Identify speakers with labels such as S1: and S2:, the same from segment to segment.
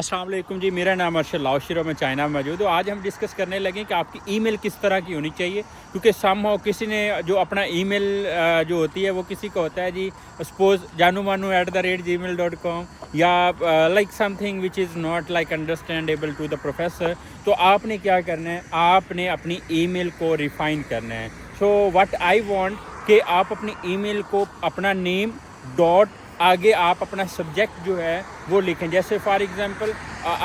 S1: अस्सलाम वालेकुम जी, मेरा नाम अरशद लाहौर, मैं चाइना में मौजूद हूँ। आज हम डिस्कस करने लगे कि आपकी ईमेल किस तरह की होनी चाहिए, क्योंकि समहाउ किसी ने जो अपना ईमेल जो होती है वो किसी का होता है जी, सपोज janumanu@gmail.com या like something which is not like understandable to the professor. तो आपने क्या करना है, आपने अपनी ईमेल को रिफाइन करना है। सो व्हाट आई वांट कि आप अपनी ईमेल को अपना नेम डॉट आगे आप अपना सब्जेक्ट जो है वो लिखें। जैसे फॉर एग्जांपल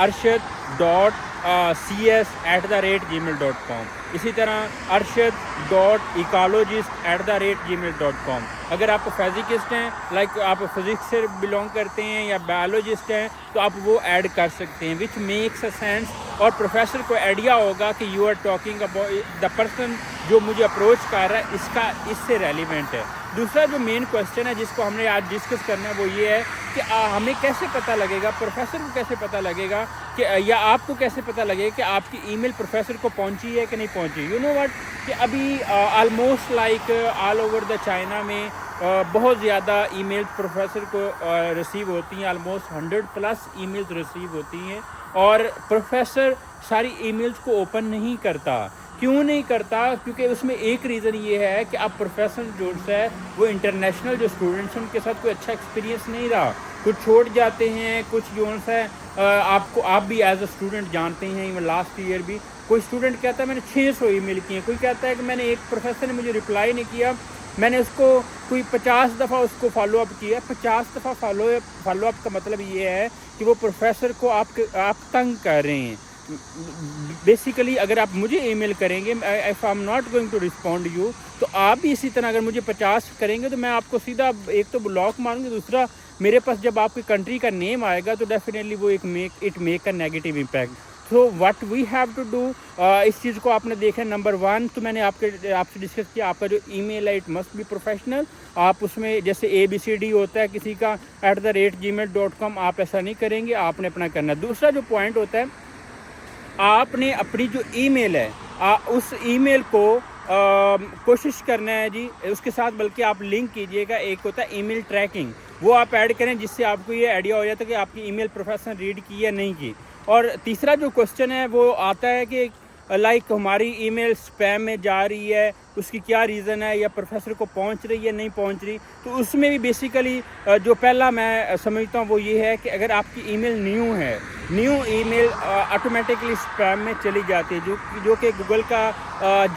S1: arshad.cs@gmail.com, इसी तरह arshad.ecologist@gmail.com। अगर आप फिजिकिस्ट हैं, लाइक आप फिजिक्स से बिलोंग करते हैं या बायोलॉजिस्ट हैं, तो आप वो ऐड कर सकते हैं, विच मेक्स अ सेंस। और प्रोफेसर को आइडिया होगा कि you are talking about the person जो मुझे अप्रोच कर रहा है, इसका इससे रेलिवेंट है। दूसरा जो मेन क्वेश्चन है जिसको हमने आज डिस्कस करना है वो ये है कि हमें कैसे पता लगेगा, प्रोफेसर को कैसे पता लगेगा कि या आपको कैसे पता लगेगा कि आपकी ईमेल प्रोफेसर को पहुंची है कि नहीं पहुंची। यू नो व्हाट कि अभी almost like all over the China में बहुत ज़्यादा ईमेल्स प्रोफेसर को रिसीव होती हैं, ऑलमोस्ट 100+ ईमेल्स रिसीव होती हैं, और प्रोफेसर सारी ईमेल्स को ओपन नहीं करता। क्यों नहीं करता? क्योंकि उसमें एक रीज़न ये है कि अब प्रोफेसर जो है वो इंटरनेशनल जो स्टूडेंट्स हैं उनके साथ कोई अच्छा एक्सपीरियंस नहीं रहा, कुछ छोड़ जाते हैं, कुछ जो है आपको आप भी एज अ स्टूडेंट जानते हैं। इवन लास्ट ईयर भी कोई स्टूडेंट कहता है मैंने 600 ईमेल किए, कोई कहता है कि मैंने एक प्रोफेसर ने मुझे रिप्लाई नहीं किया, मैंने उसको कोई 50 दफ़ा उसको फॉलोअप किया। 50 दफ़ा फॉलोअप का मतलब ये है कि वो प्रोफेसर को आप तंग कर रहे हैं। बेसिकली अगर आप मुझे ईमेल करेंगे, if I am not going to respond you, तो आप भी इसी तरह अगर मुझे 50 करेंगे तो मैं आपको सीधा एक तो ब्लॉक मारूंगी, दूसरा मेरे पास जब आपकी कंट्री का नेम आएगा तो डेफिनेटली वो make a negative impact. So what we have to do, इस चीज़ को आपने देखा। नंबर 1 तो मैंने आपसे डिस्कस किया, आपका जो ईमेल है इट मस्ट बी प्रोफेशनल। आप उसमें जैसे ABCD होता है किसी का @gmail.com, आप ऐसा नहीं करेंगे, आपने अपना करना। दूसरा जो पॉइंट होता है, आपने अपनी जो ईमेल है उस ईमेल को कोशिश करना है जी उसके साथ, बल्कि आप लिंक कीजिएगा। एक होता है ईमेल ट्रैकिंग, वो आप ऐड करें जिससे आपको ये आइडिया हो जाता है कि आपकी ईमेल प्रोफेसर रीड की या नहीं की। और तीसरा जो क्वेश्चन है वो आता है कि लाइक हमारी ईमेल स्पैम में जा रही है, उसकी क्या रीज़न है, या प्रोफेसर को पहुंच रही है नहीं पहुंच रही। तो उसमें भी बेसिकली जो पहला मैं समझता हूँ वो ये है कि अगर आपकी ईमेल न्यू है, न्यू ईमेल ऑटोमेटिकली स्पैम में चली जाती है, जो कि गूगल का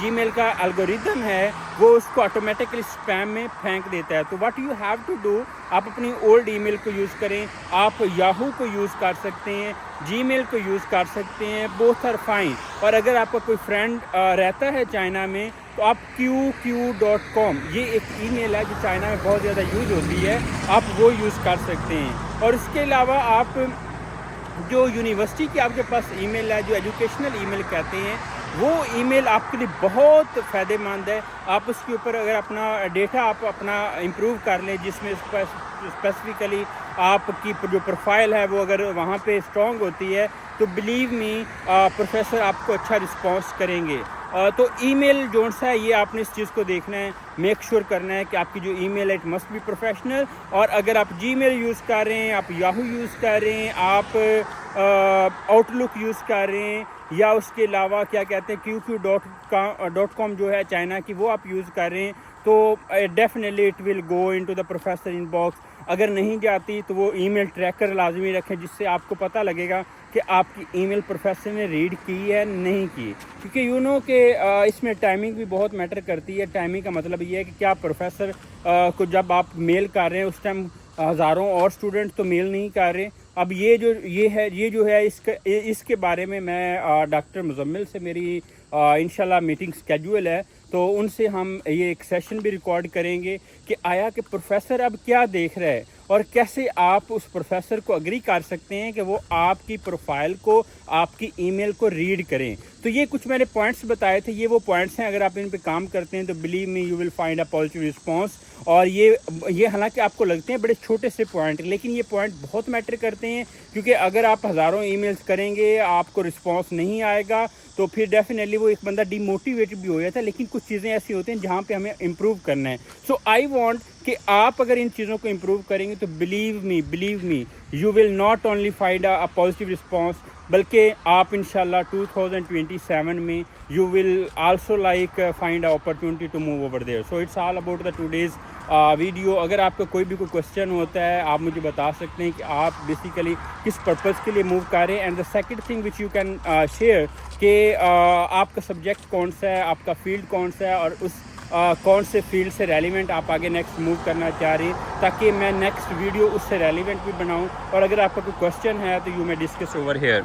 S1: जीमेल का एल्गोरिदम है वो उसको ऑटोमेटिकली स्पैम में फेंक देता है। तो what you have to do, आप अपनी ओल्ड ईमेल को यूज़ करें, आप याहू को यूज़ कर सकते हैं, जीमेल को यूज़ कर सकते हैं, बोथ आर फाइन। और अगर आपका कोई फ्रेंड रहता है चाइना में तो आप qq.com, ये एक ईमेल है जो चाइना में बहुत ज़्यादा यूज़ होती है, आप वो यूज़ कर सकते हैं। और इसके अलावा आप जो यूनिवर्सिटी की आपके पास ईमेल है, जो एजुकेशनल ईमेल कहते हैं, वो ईमेल आपके लिए बहुत फ़ायदेमंद है। आप उसके ऊपर अगर अपना डेटा आप अपना इम्प्रूव कर लें, जिसमें स्पेसिफिकली आपकी जो प्रोफाइल है वो अगर वहाँ पे स्ट्रॉन्ग होती है, तो बिलीव मी प्रोफेसर आपको अच्छा रिस्पॉन्स करेंगे। तो ईमेल जो है ये आपने इस चीज़ को देखना है, मेक श्योर करना है कि आपकी जो ईमेल है इट मस्ट बी प्रोफेशनल। और अगर आप जीमेल यूज़ कर रहे हैं, आप याहू यूज़ कर रहे हैं, आप आउटलुक यूज़ कर रहे हैं, या उसके अलावा क्या कहते हैं qq.com जो है चाइना की, वो आप यूज़ कर रहे हैं, तो definitely it will go into the professor inbox. अगर नहीं जाती तो वो ईमेल ट्रैकर लाजमी रखें, जिससे आपको पता लगेगा कि आपकी ईमेल प्रोफेसर ने रीड की है नहीं की। क्योंकि यू नो कि इसमें टाइमिंग भी बहुत मैटर करती है। टाइमिंग का मतलब ये है कि क्या प्रोफेसर को जब आप मेल कर रहे हैं उस टाइम हज़ारों और स्टूडेंट तो मेल नहीं कर रहे। अब ये जो है इसके बारे में मैं डॉक्टर मुजम्मिल से मेरी इंशाल्लाह मीटिंग स्केड्यूल है, तो उनसे हम ये एक सेशन भी रिकॉर्ड करेंगे कि आया कि प्रोफेसर अब क्या देख रहा है और कैसे आप उस प्रोफेसर को अग्री कर सकते हैं कि वो आपकी प्रोफाइल को, आपकी ईमेल को रीड करें। तो ये कुछ मैंने पॉइंट्स बताए थे, ये वो पॉइंट्स हैं, अगर आप इन पे काम करते हैं तो believe me you will find a positive response. और ये हालांकि आपको लगते हैं बड़े छोटे से पॉइंट, लेकिन ये पॉइंट बहुत मैटर करते हैं, क्योंकि अगर आप हज़ारों ईमेल्स करेंगे आपको रिस्पांस नहीं आएगा तो फिर डेफिनेटली वो एक बंदा डिमोटिवेटेड भी हो जाता है। लेकिन कुछ चीज़ें ऐसी होती हैं जहाँ पे हमें इम्प्रूव करना है। सो आई वांट कि आप अगर इन चीज़ों को इम्प्रूव करेंगे तो believe me you will not only find a positive response, بلکہ آپ انشاءاللہ 2027 میں you will also like find an opportunity to move over there. So it's all about the today's video. اگر آپ کا کوئی بھی کوئی کوشچن ہوتا ہے آپ مجھے بتا سکتے ہیں کہ آپ بیسیکلی کس پرپز کے لیے موو کریں. And the second thing which you can share کہ آپ کا سبجیکٹ کون سا ہے, آپ کا فیلڈ کون سا ہے, اور اس کون سے فیلڈ سے ریلیونٹ آپ آگے نیکسٹ موو کرنا چاہ رہے ہیں, تاکہ میں نیکسٹ ویڈیو اس سے ریلیونٹ بھی بناؤں. اور اگر آپ کا کوئی کوشچن ہے تو یو میں ڈسکس اوور ہیئر.